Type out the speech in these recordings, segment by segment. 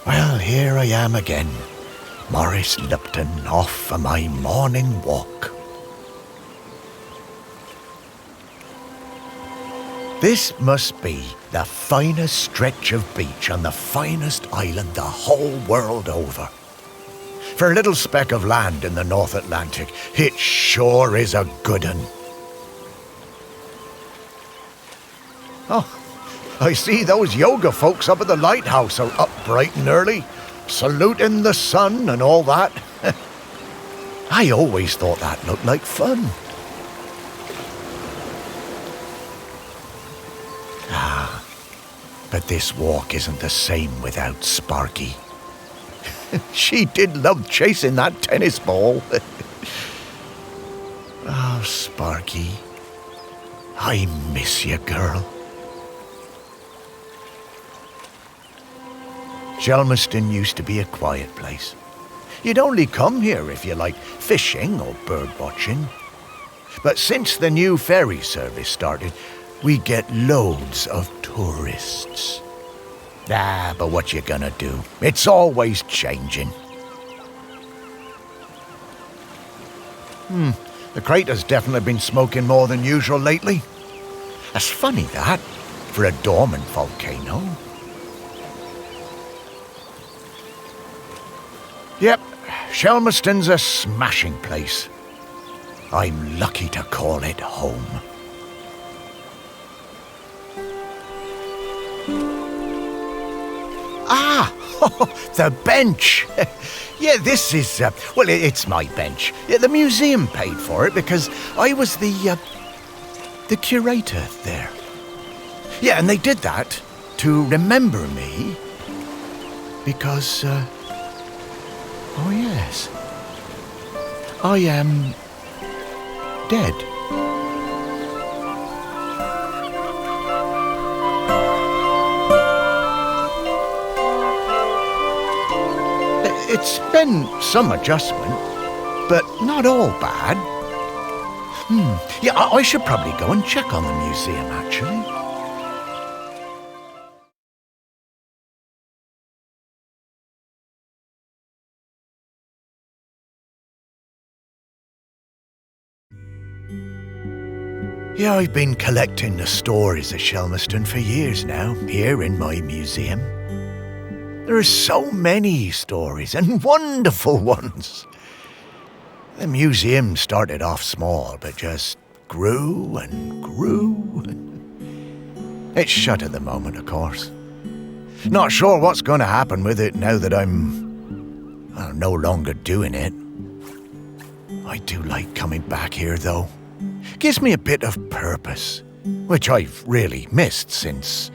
Well, here I am again, Maurice Lupton, off for my morning walk. This must be the finest stretch of beach on the finest island the whole world over. For a little speck of land in the North Atlantic, it sure is a good un. Oh, I see those yoga folks up at the lighthouse are up bright and early, saluting the sun and all that. I always thought that looked like fun. But this walk isn't the same without Sparky. She did love chasing that tennis ball. Oh, Sparky, I miss you, girl. Shelmerston used to be a quiet place. You'd only come here if you liked fishing or bird watching. But since the new ferry service started, we get loads of tourists. But what you gonna do? It's always changing. The crater's definitely been smoking more than usual lately. That's funny, that, for a dormant volcano. Yep, Shelmerston's a smashing place. I'm lucky to call it home. The bench. Yeah, this is, it's my bench. Yeah, the museum paid for it because I was the curator there. Yeah, and they did that to remember me because, oh yes, I am dead. It's been some adjustment, but not all bad. Yeah, I should probably go and check on the museum, actually. Yeah, I've been collecting the stories of Shelmerston for years now, here in my museum. There are so many stories, and wonderful ones. The museum started off small, but just grew and grew. It's shut at the moment, of course. Not sure what's going to happen with it now that I'm no longer doing it. I do like coming back here, though. Gives me a bit of purpose, which I've really missed since,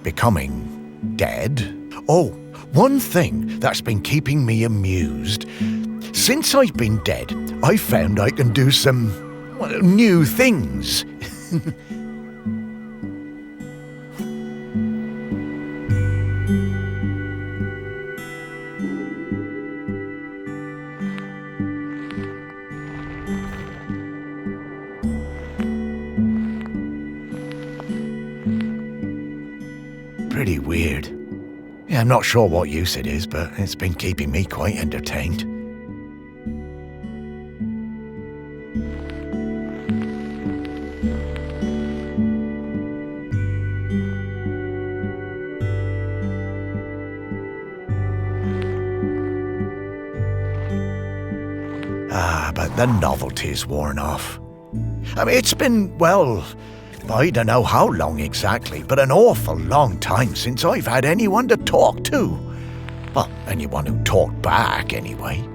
becoming dead. Oh, one thing that's been keeping me amused. Since I've been dead, I found I can do some new things. Pretty weird. Yeah, I'm not sure what use it is, but it's been keeping me quite entertained. But the novelty's worn off. I mean, it's been, I don't know how long exactly, but an awful long time since I've had anyone to talk to. Well, anyone who talked back, anyway.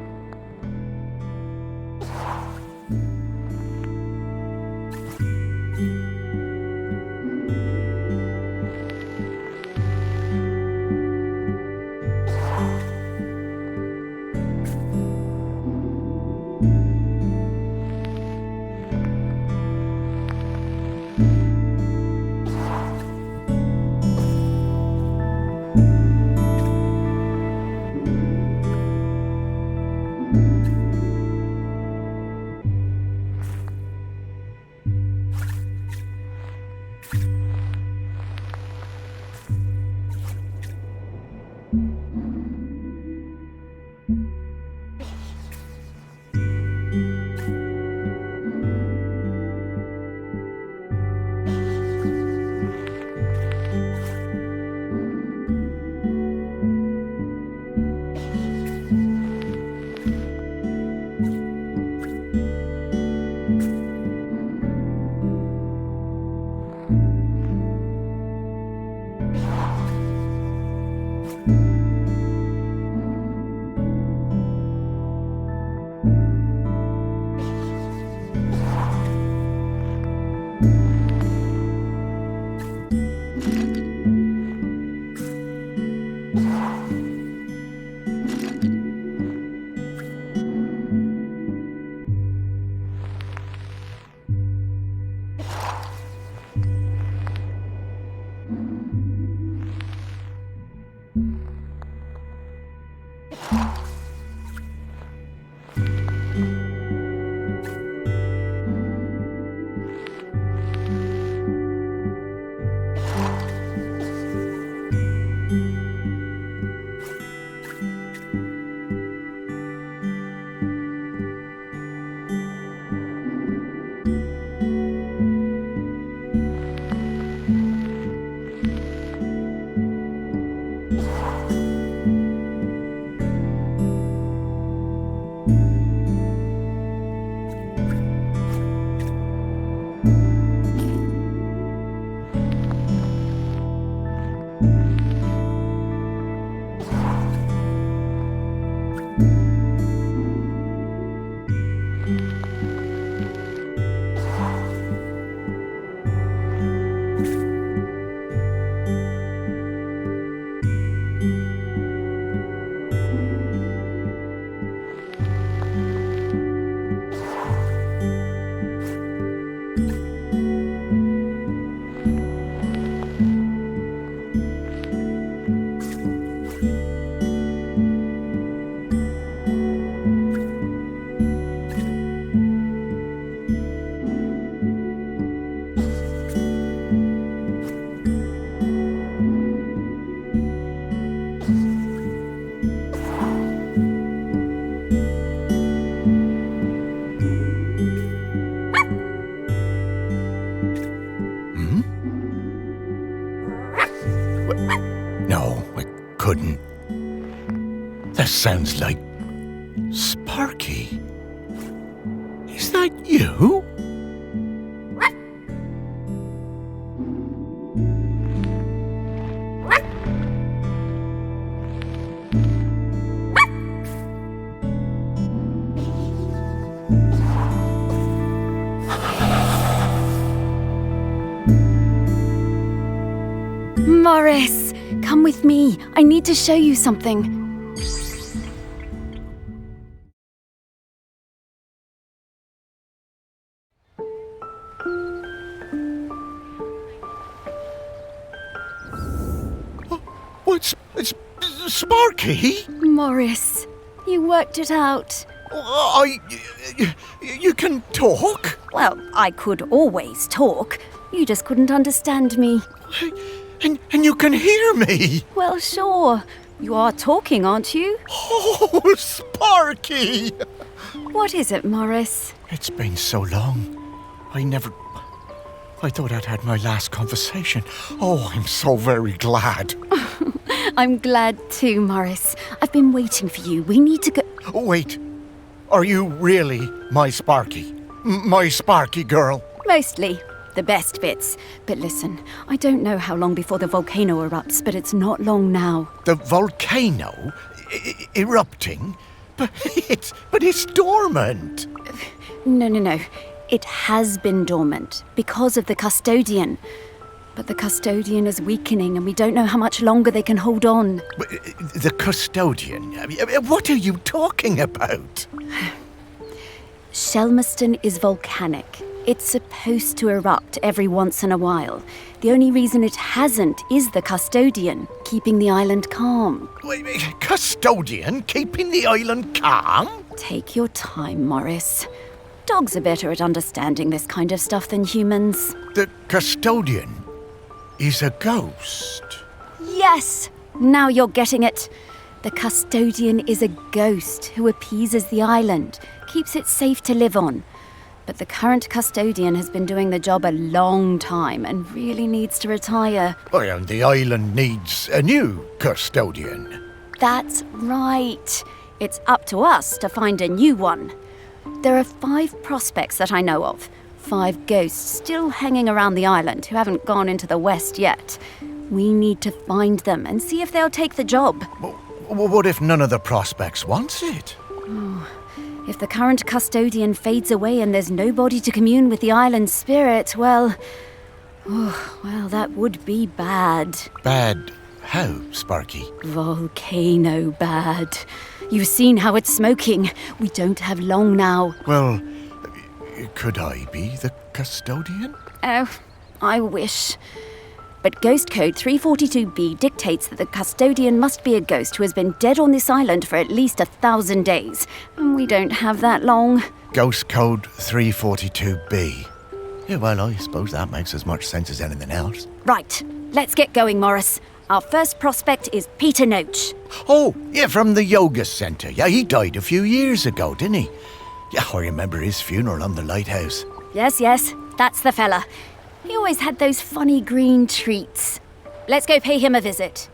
No, I couldn't. That sounds like Sparky. Is that you? Morris, come with me. I need to show you something. What's Sparky? Morris, you worked it out. You can talk? Well, I could always talk. You just couldn't understand me. And you can hear me? Well, sure. You are talking, aren't you? Oh, Sparky! What is it, Morris? It's been so long. I thought I'd had my last conversation. Oh, I'm so very glad. I'm glad too, Morris. I've been waiting for you. We need to go... Oh, wait. Are you really my Sparky? My Sparky girl? Mostly. the best bits. But listen, I don't know how long before the volcano erupts, but it's not long now. The volcano erupting? But it's dormant. No. It has been dormant because of the custodian. But the custodian is weakening and we don't know how much longer they can hold on. The custodian? I mean, what are you talking about? Shelmerston is volcanic. It's supposed to erupt every once in a while. The only reason it hasn't is the custodian, keeping the island calm. Wait, custodian keeping the island calm? Take your time, Morris. Dogs are better at understanding this kind of stuff than humans. The custodian is a ghost. Yes! Now you're getting it. The custodian is a ghost who appeases the island, keeps it safe to live on. But the current custodian has been doing the job a long time and really needs to retire. Well, and the island needs a new custodian. That's right. It's up to us to find a new one. There are 5 prospects that I know of. 5 ghosts still hanging around the island who haven't gone into the west yet. We need to find them and see if they'll take the job. What if none of the prospects wants it? If the current custodian fades away and there's nobody to commune with the island's spirit, well, that would be bad. Bad how, Sparky? Volcano bad. You've seen how it's smoking. We don't have long now. Well, could I be the custodian? Oh, I wish. But Ghost Code 342B dictates that the custodian must be a ghost who has been dead on this island for at least 1,000 days. And we don't have that long. Ghost Code 342B. Yeah, well, I suppose that makes as much sense as anything else. Right, let's get going, Morris. Our first prospect is Peter Noach. Oh, yeah, from the yoga centre. Yeah, he died a few years ago, didn't he? Yeah, I remember his funeral on the lighthouse. Yes, that's the fella. He always had those funny green treats. Let's go pay him a visit.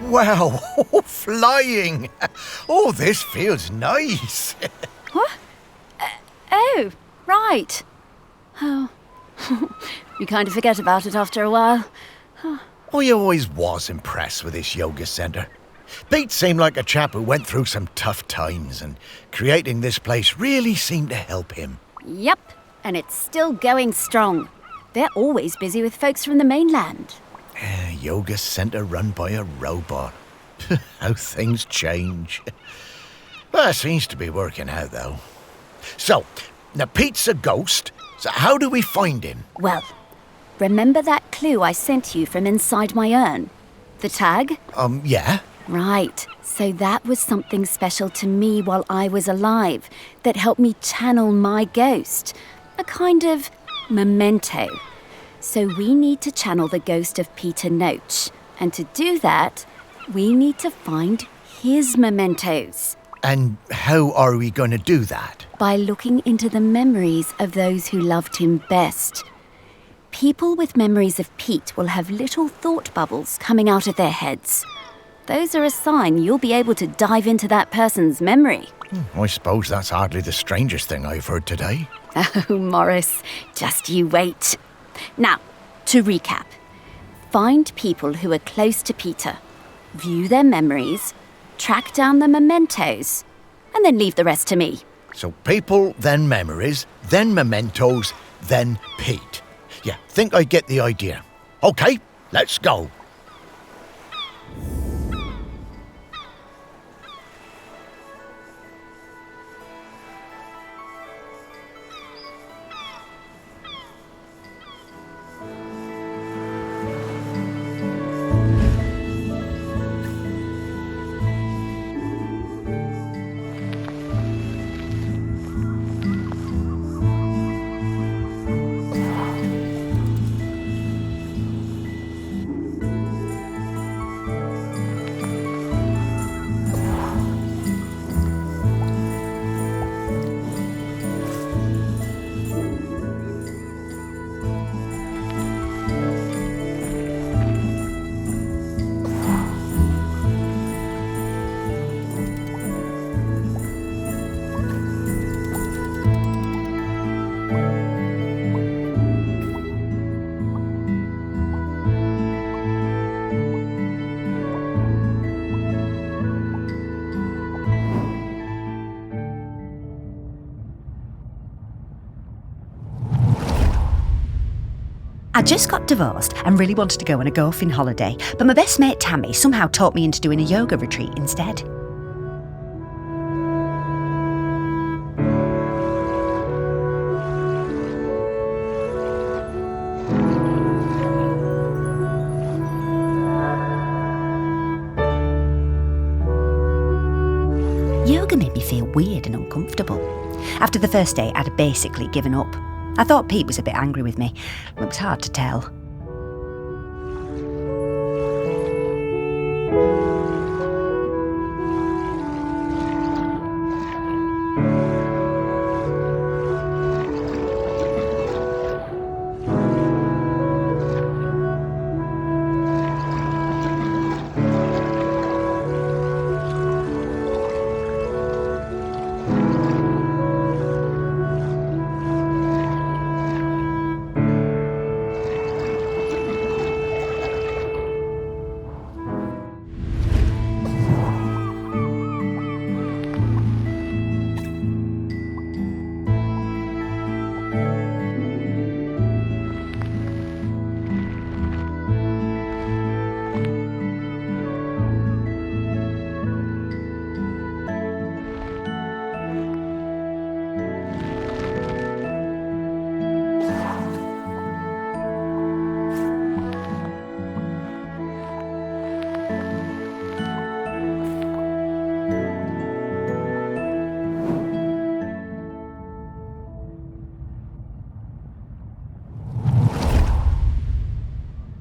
Wow, flying! Oh, this feels nice. What? Oh, right. Oh, you kind of forget about it after a while. I always was impressed with this yoga centre. Pete seemed like a chap who went through some tough times, and creating this place really seemed to help him. Yep, and it's still going strong. They're always busy with folks from the mainland. Yoga centre run by a robot. How things change. Well, it seems to be working out, though. So, now Pete's a ghost, so how do we find him? Well, remember that clue I sent you from inside my urn? The tag? Yeah. Right. So that was something special to me while I was alive that helped me channel my ghost. A kind of memento. So we need to channel the ghost of Peter Noach. And to do that, we need to find his mementos. And how are we going to do that? By looking into the memories of those who loved him best. People with memories of Pete will have little thought bubbles coming out of their heads. Those are a sign you'll be able to dive into that person's memory. I suppose that's hardly the strangest thing I've heard today. Oh, Morris, just you wait. Now, to recap. Find people who are close to Peter, view their memories, track down the mementos, and then leave the rest to me. So people, then memories, then mementos, then Pete. Yeah, think I get the idea. Okay, let's go. I just got divorced and really wanted to go on a golfing holiday, but my best mate Tammy somehow talked me into doing a yoga retreat instead. Yoga made me feel weird and uncomfortable. After the first day, I'd basically given up. I thought Pete was a bit angry with me. It was hard to tell.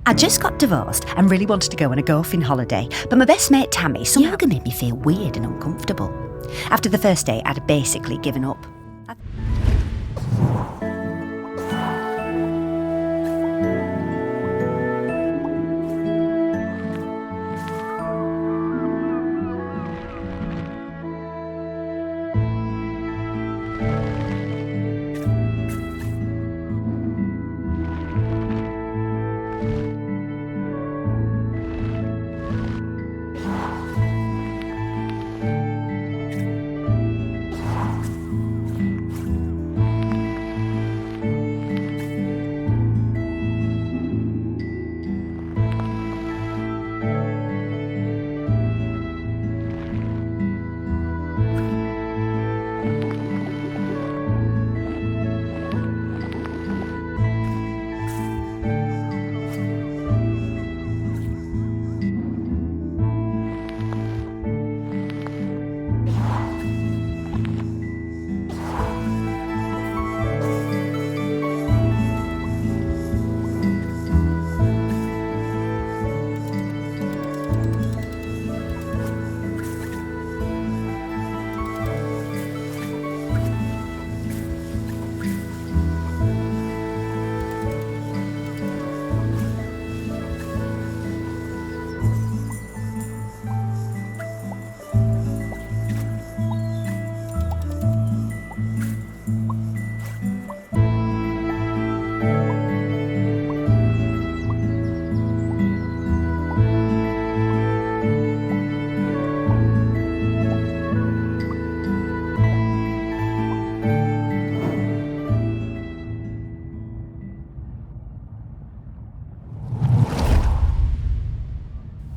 I just got divorced and really wanted to go on a golfing holiday, but my best mate Tammy somehow yoga made me feel weird and uncomfortable. After the first day, I'd basically given up.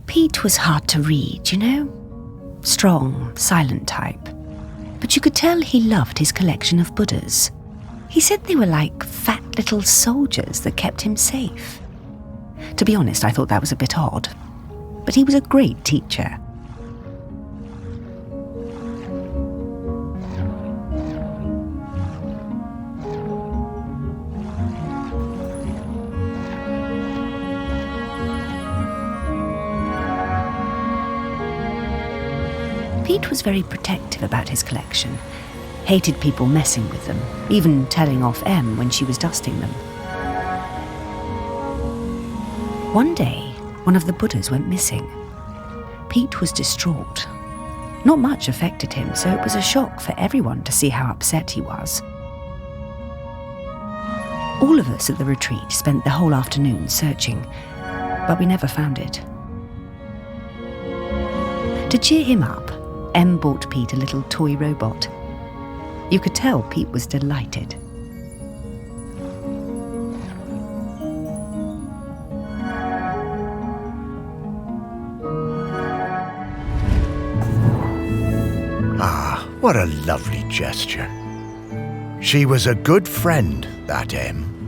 Pete was hard to read, you know? Strong, silent type. But you could tell he loved his collection of Buddhas. He said they were like fat little soldiers that kept him safe. To be honest, I thought that was a bit odd. But he was a great teacher. Pete was very protective about his collection, hated people messing with them, even telling off Em when she was dusting them. One day, one of the Buddhas went missing. Pete was distraught. Not much affected him, so it was a shock for everyone to see how upset he was. All of us at the retreat spent the whole afternoon searching, but we never found it. To cheer him up, Em bought Pete a little toy robot. You could tell Pete was delighted. What a lovely gesture. She was a good friend, that M.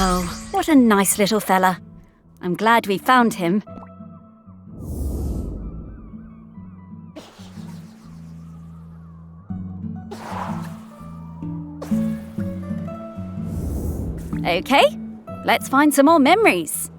Oh, what a nice little fella. I'm glad we found him. Okay, let's find some more memories.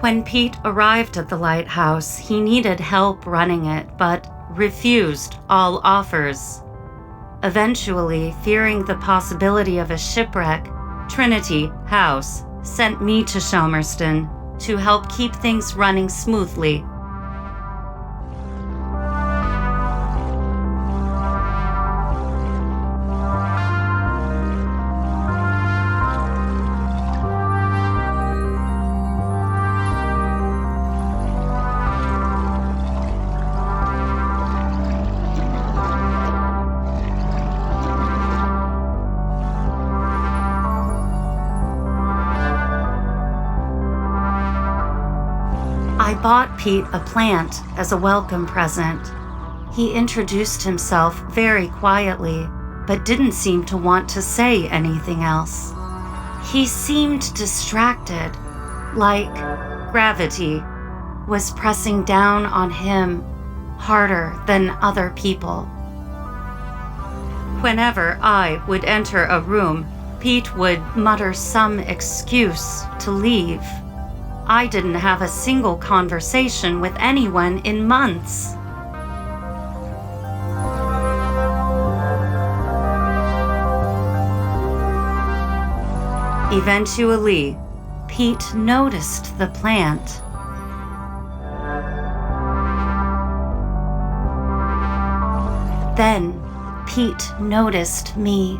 When Pete arrived at the lighthouse, he needed help running it, but refused all offers. Eventually, fearing the possibility of a shipwreck, Trinity House sent me to Shelmerston to help keep things running smoothly. I bought Pete a plant as a welcome present. He introduced himself very quietly, but didn't seem to want to say anything else. He seemed distracted, like gravity was pressing down on him harder than other people. Whenever I would enter a room, Pete would mutter some excuse to leave. I didn't have a single conversation with anyone in months. Eventually, Pete noticed the plant. Then, Pete noticed me.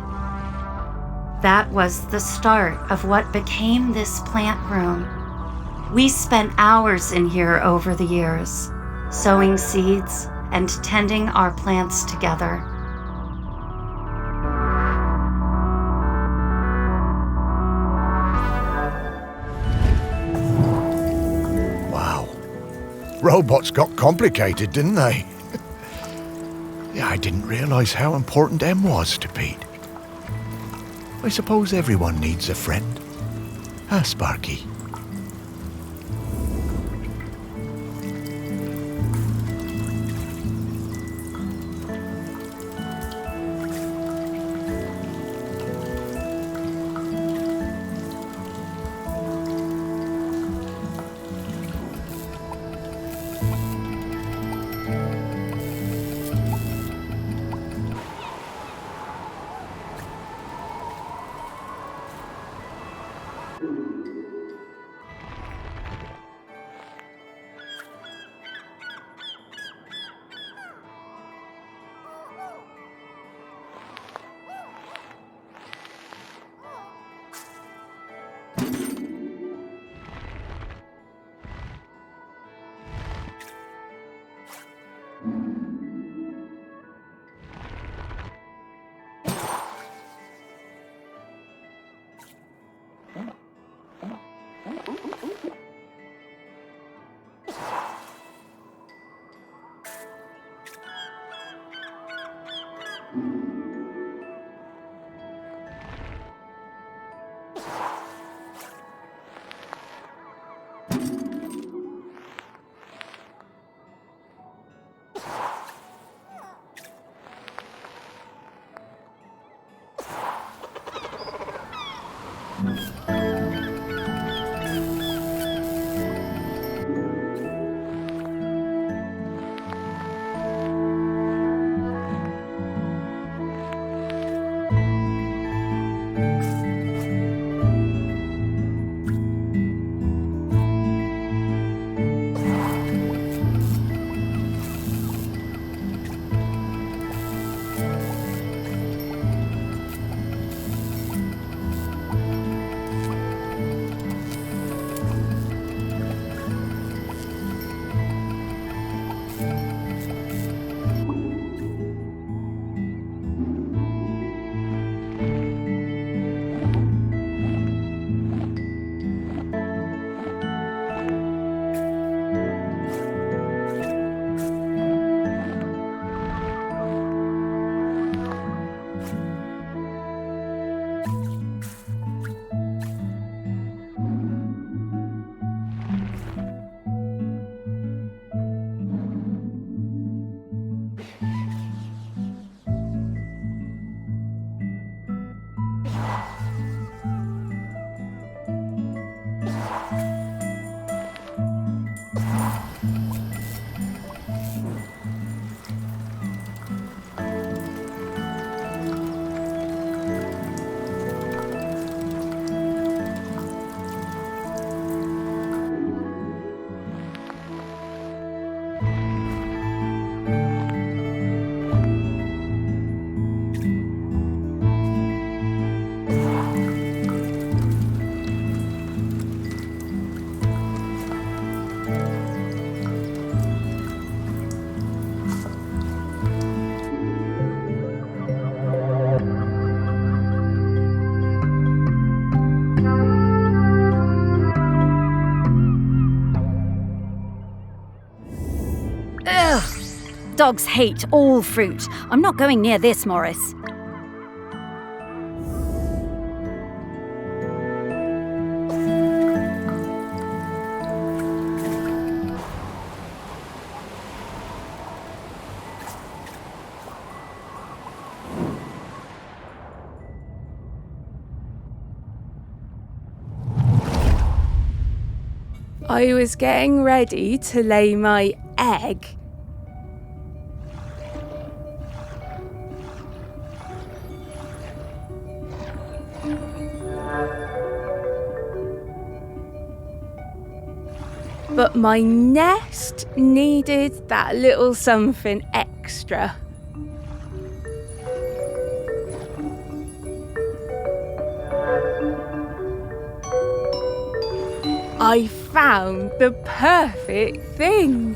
That was the start of what became this plant room. We spent hours in here over the years, sowing seeds and tending our plants together. Wow. Robots got complicated, didn't they? Yeah, I didn't realise how important M was to Pete. I suppose everyone needs a friend. Huh, Sparky? Dogs hate all fruit. I'm not going near this, Morris. I was getting ready to lay my egg. But my nest needed that little something extra. I found the perfect thing.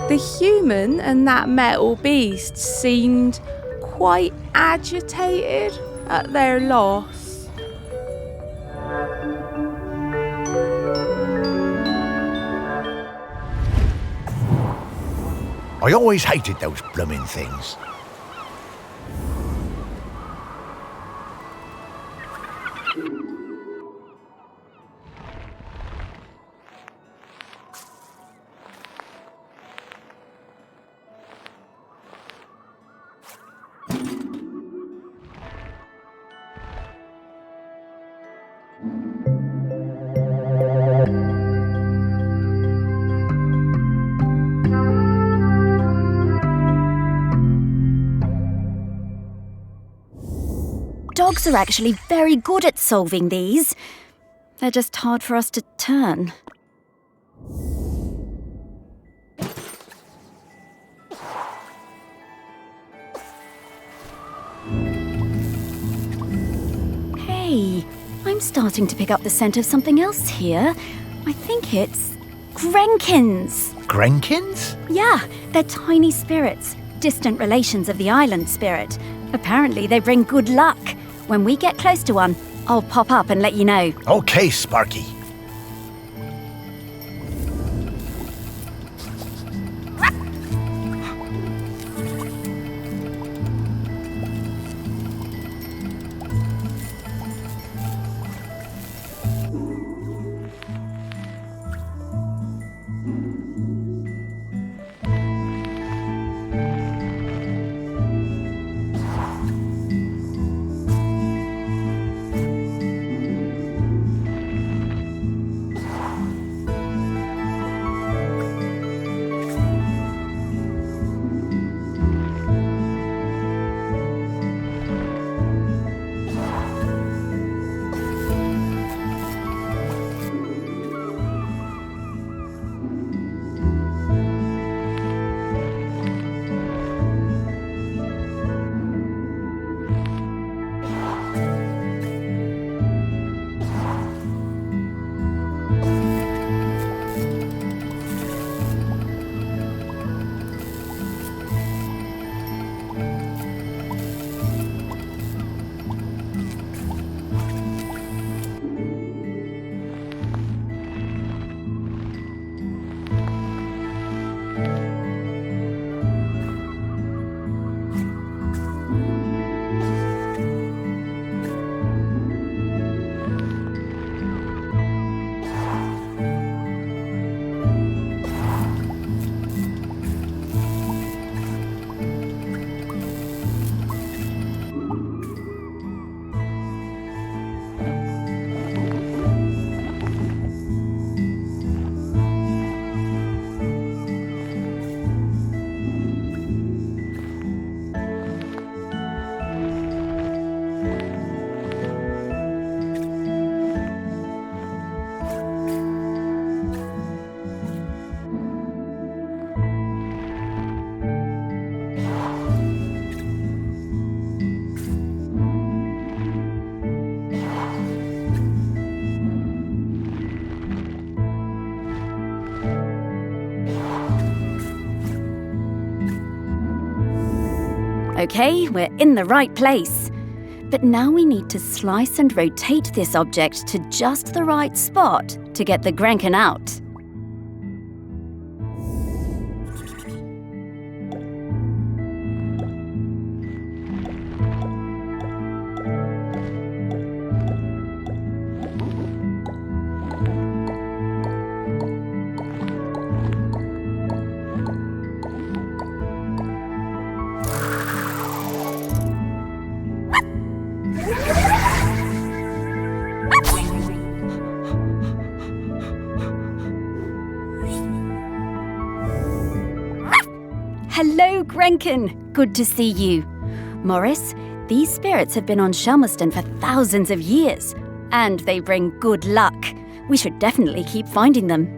The human and that metal beast seemed quite agitated at their loss. I always hated those blooming things. Dogs are actually very good at solving these. They're just hard for us to turn. Hey, I'm starting to pick up the scent of something else here. I think it's Grenkins. Grenkins? Yeah, they're tiny spirits, distant relations of the island spirit. Apparently they bring good luck. When we get close to one, I'll pop up and let you know. Okay, Sparky. Okay, we're in the right place. But now we need to slice and rotate this object to just the right spot to get the Grenkin out. Hello, Grenkin. Good to see you. Morris, these spirits have been on Shelmerston for thousands of years, and they bring good luck. We should definitely keep finding them.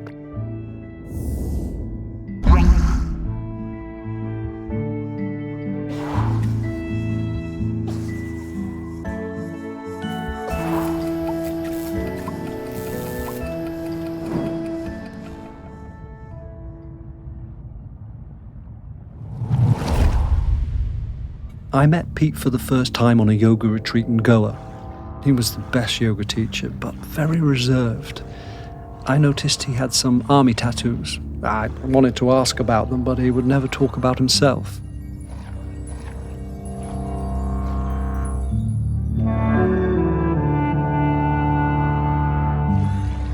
I met Pete for the first time on a yoga retreat in Goa. He was the best yoga teacher, but very reserved. I noticed he had some army tattoos. I wanted to ask about them, but he would never talk about himself.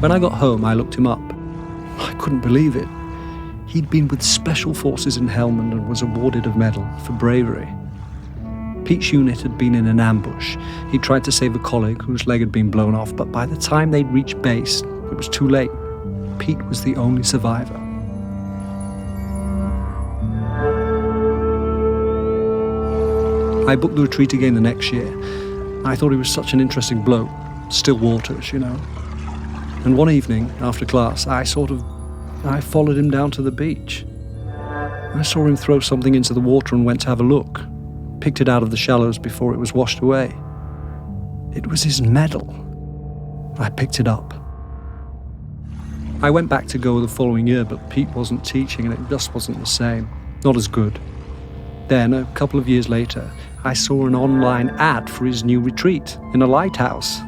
When I got home, I looked him up. I couldn't believe it. He'd been with Special Forces in Helmand and was awarded a medal for bravery. Pete's unit had been in an ambush. He tried to save a colleague whose leg had been blown off, but by the time they'd reached base, it was too late. Pete was the only survivor. I booked the retreat again the next year. I thought he was such an interesting bloke. Still waters, you know. And one evening, after class, I followed him down to the beach. I saw him throw something into the water and went to have a look. Picked it out of the shallows before it was washed away. It was his medal. I picked it up. I went back to Goa the following year, but Pete wasn't teaching and it just wasn't the same. Not as good. Then, a couple of years later, I saw an online ad for his new retreat in a lighthouse.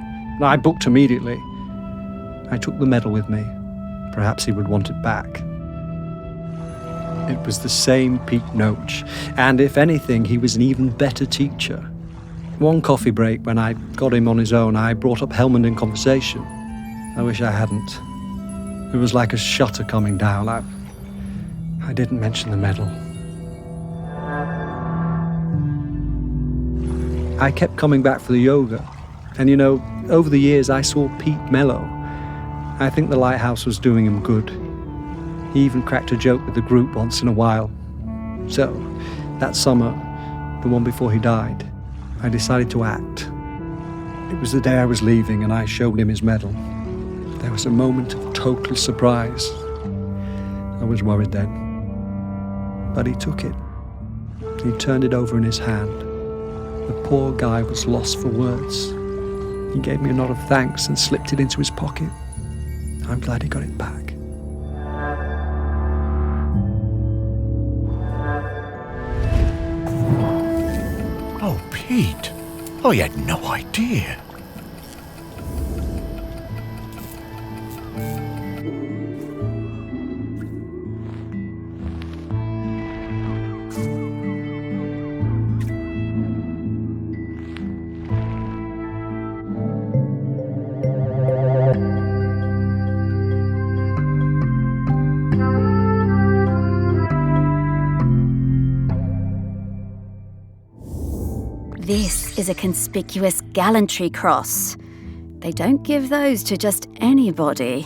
I booked immediately. I took the medal with me. Perhaps he would want it back. It was the same Pete Noach, and if anything, he was an even better teacher. One coffee break, when I got him on his own, I brought up Helmand in conversation. I wish I hadn't. It was like a shutter coming down. I didn't mention the medal. I kept coming back for the yoga, and you know, over the years I saw Pete mellow. I think the lighthouse was doing him good. He even cracked a joke with the group once in a while. So, that summer, the one before he died, I decided to act. It was the day I was leaving and I showed him his medal. There was a moment of total surprise. I was worried then. But he took it. He turned it over in his hand. The poor guy was lost for words. He gave me a nod of thanks and slipped it into his pocket. I'm glad he got it back. Oh, Pete, I had no idea. This is a conspicuous gallantry cross. They don't give those to just anybody.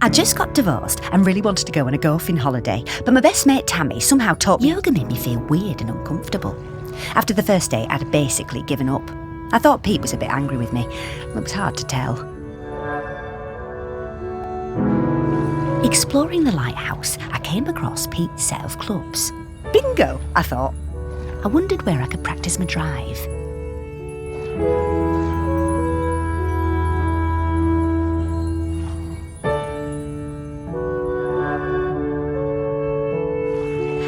I just got divorced and really wanted to go on a golfing holiday, but my best mate Tammy somehow taught me yoga made me feel weird and uncomfortable. After the first day, I'd basically given up. I thought Pete was a bit angry with me. It was hard to tell. Exploring the lighthouse, I came across Pete's set of clubs. Bingo, I thought. I wondered where I could practice my drive.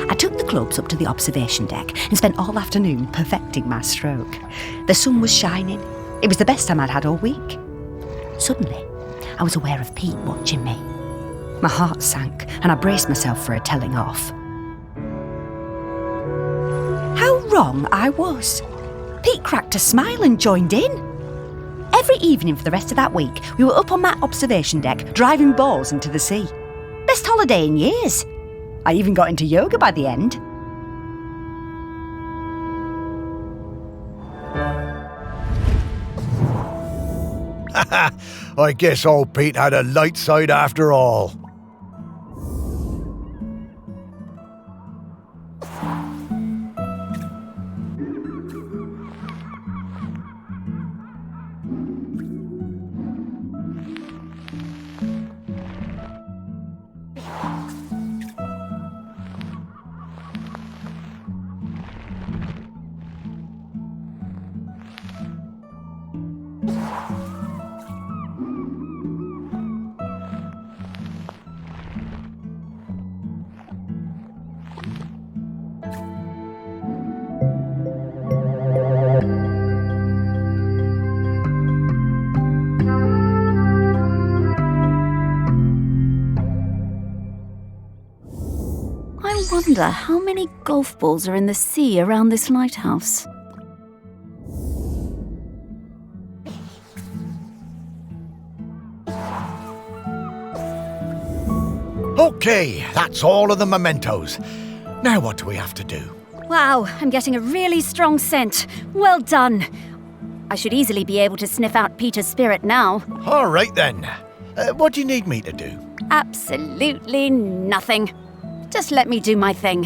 I took the clubs up to the observation deck and spent all afternoon perfecting my stroke. The sun was shining. It was the best time I'd had all week. Suddenly, I was aware of Pete watching me. My heart sank and I braced myself for a telling off. How wrong I was. Pete cracked a smile and joined in. Every evening for the rest of that week, we were up on that observation deck, driving balls into the sea. Best holiday in years. I even got into yoga by the end. I guess old Pete had a light side after all. I wonder how many golf balls are in the sea around this lighthouse. Okay, that's all of the mementos. Now what do we have to do? Wow, I'm getting a really strong scent. Well done. I should easily be able to sniff out Peter's spirit now. All right then. What do you need me to do? Absolutely nothing. Just let me do my thing.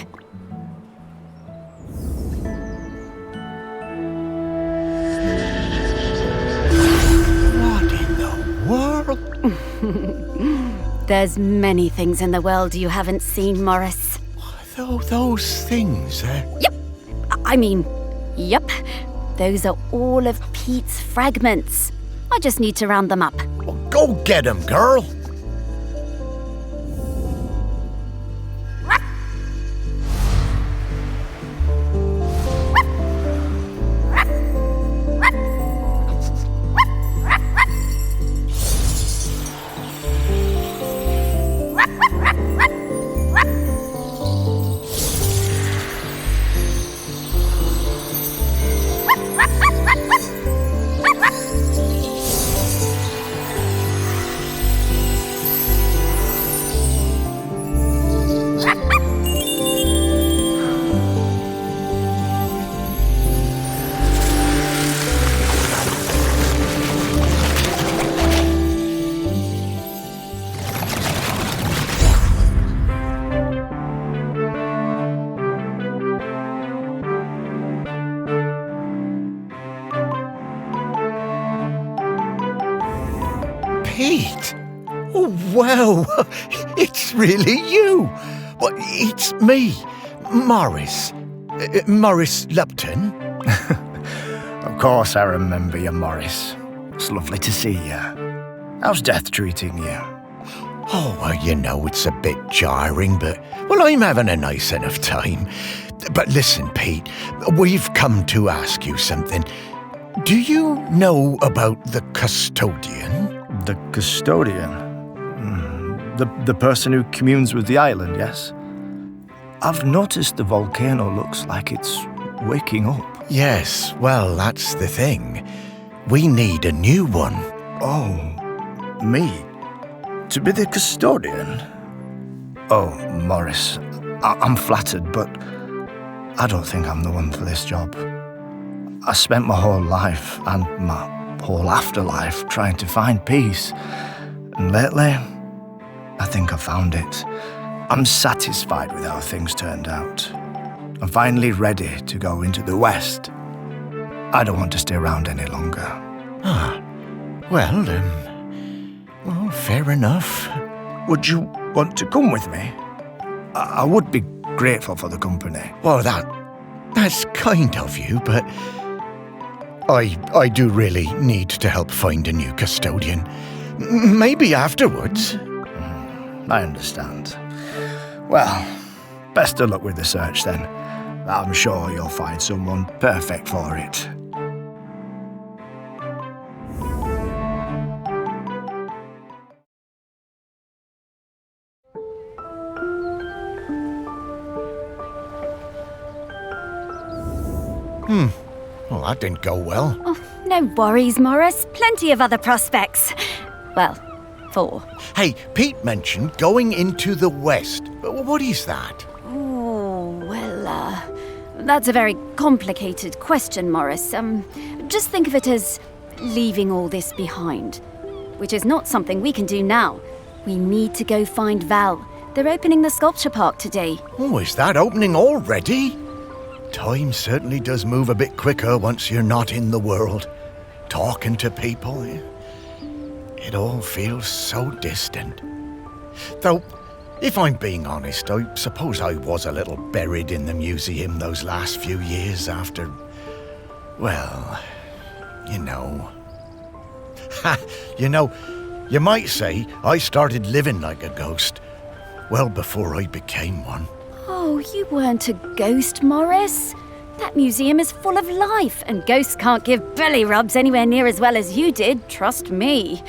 What in the world? There's many things in the world you haven't seen, Morris. Those things, Yep. Yep. Those are all of Pete's fragments. I just need to round them up. Well, go get 'em, girl. Pete! Oh, wow! It's really you! Well, it's me, Morris. Morris Lupton. Of course I remember you, Morris. It's lovely to see you. How's death treating you? Oh, well, you know, it's a bit jarring, but, well, I'm having a nice enough time. But listen, Pete, we've come to ask you something. Do you know about the custodian? The custodian? The person who communes with the island, yes? I've noticed the volcano looks like it's waking up. Yes, well, that's the thing. We need a new one. Oh, me? To be the custodian? Oh, Morris, I'm flattered, but I don't think I'm the one for this job. I spent my whole life and my whole afterlife trying to find peace. And lately, I think I found it. I'm satisfied with how things turned out. I'm finally ready to go into the West. I don't want to stay around any longer. Well, fair enough. Would you want to come with me? I would be grateful for the company. Well, that's kind of you, but I do really need to help find a new custodian. Maybe afterwards. I understand. Well, best of luck with the search then. I'm sure you'll find someone perfect for it. Well, that didn't go well. Oh, no worries, Morris. Plenty of other prospects. Well, 4. Hey, Pete mentioned going into the West. What is that? Oh, well, that's a very complicated question, Morris. Just think of it as leaving all this behind, which is not something we can do now. We need to go find Val. They're opening the sculpture park today. Oh, is that opening already? Time certainly does move a bit quicker once you're not in the world. Talking to people, it all feels so distant. Though, if I'm being honest, I suppose I was a little buried in the museum those last few years after, well, you know. You might say I started living like a ghost well before I became one. Oh, you weren't a ghost, Morris. That museum is full of life, and ghosts can't give belly rubs anywhere near as well as you did, trust me.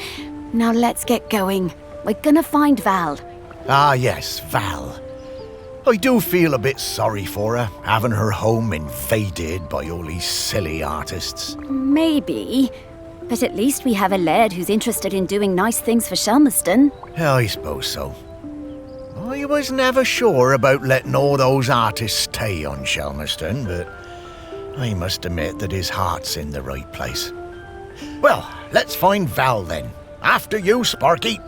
Now let's get going. We're gonna find Val. Ah, yes, Val. I do feel a bit sorry for her, having her home invaded by all these silly artists. Maybe. But at least we have a laird who's interested in doing nice things for Shelmerston. Yeah, I suppose so. I was never sure about letting all those artists stay on Shelmerston, but I must admit that his heart's in the right place. Well, let's find Val then. After you, Sparky.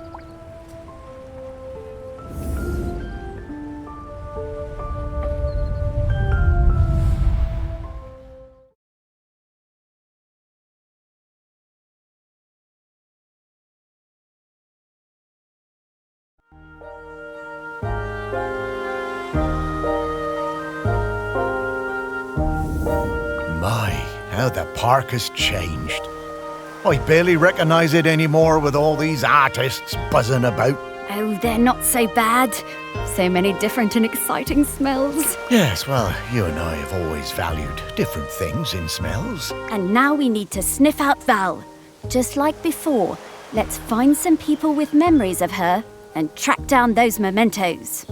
My, how the park has changed. I barely recognise it anymore with all these artists buzzing about. Oh, they're not so bad. So many different and exciting smells. Yes, well, you and I have always valued different things in smells. And now we need to sniff out Val. Just like before, let's find some people with memories of her and track down those mementos.